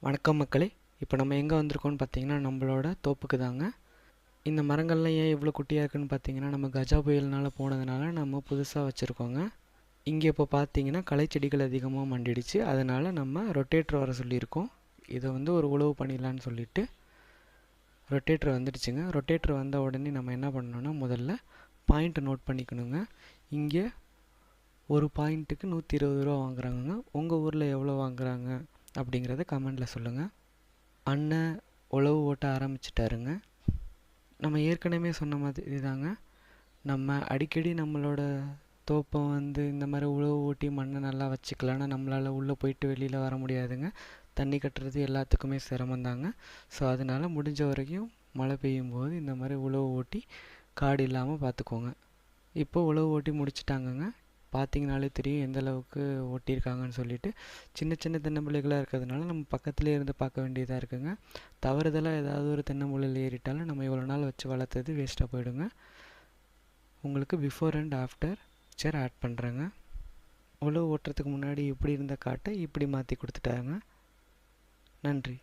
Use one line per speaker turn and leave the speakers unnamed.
வணக்கம் மக்களே. இப்போ நம்ம எங்கே வந்திருக்கோம்னு பார்த்தீங்கன்னா நம்மளோட தோப்புக்கு தாங்க. இந்த மரங்கள்லாம் ஏன் இவ்வளோ குட்டியாக இருக்குன்னு பார்த்தீங்கன்னா நம்ம கஜா புயல்னால் போனதுனால நம்ம புதுசாக வச்சுருக்கோங்க. இங்கே இப்போ பார்த்தீங்கன்னா களைச்செடிகள் அதிகமாக மண்டிடுச்சு. அதனால் நம்ம ரொட்டேட்டர் வர சொல்லியிருக்கோம். இதை வந்து ஒரு உழவு பண்ணிடலான்னு சொல்லிட்டு ரொட்டேட்டர் வந்துடுச்சுங்க. ரொட்டேட்டர் வந்த உடனே நம்ம என்ன பண்ணணும்னா முதல்ல பாயிண்ட்டை நோட் பண்ணிக்கணுங்க. இங்கே ஒரு பாயிண்ட்டுக்கு 120 ரூபா வாங்குறாங்க. உங்கள் ஊரில் எவ்வளோ வாங்குறாங்க அப்படிங்கிறத கமெண்டில் சொல்லுங்கள். அண்ணன் உழவு ஓட்ட ஆரம்பிச்சிட்டாருங்க. நம்ம ஏற்கனவே சொன்ன மாதிரி தாங்க, நம்ம அடிக்கடி நம்மளோட தோப்பை வந்து இந்த மாதிரி உழவு ஓட்டி மண்ணை நல்லா வச்சுக்கலான்னா நம்மளால் உள்ளே போயிட்டு வெளியில் வர முடியாதுங்க. தண்ணி கட்டுறது எல்லாத்துக்குமே சிரமந்தாங்க. ஸோ அதனால் முடிஞ்ச வரைக்கும் மழை பெய்யும் போது இந்த மாதிரி உழவு ஓட்டி காடு இல்லாமல் பார்த்துக்கோங்க. இப்போ உழவு ஓட்டி முடிச்சிட்டாங்கங்க. பார்த்தீங்கனாலே தெரியும் எந்த அளவுக்கு ஓட்டியிருக்காங்கன்னு சொல்லிட்டு. சின்ன சின்ன தென்னம்பிள்ளைகளாக இருக்கிறதுனால நம்ம பக்கத்துலேயே இருந்து பார்க்க வேண்டியதாக இருக்குங்க. தவறுதலாக ஏதாவது ஒரு தென்னம்பிள்ளையில் ஏறிட்டாலும் நம்ம இவ்வளோ நாள் வச்சு வளர்த்தது வேஸ்ட்டாக போயிடுங்க. உங்களுக்கு before and after picture add பண்ணுறேங்க. உழவு ஓட்டுறதுக்கு முன்னாடி இப்படி இருந்த காட்டை இப்படி மாற்றி கொடுத்துட்டாங்க. நன்றி.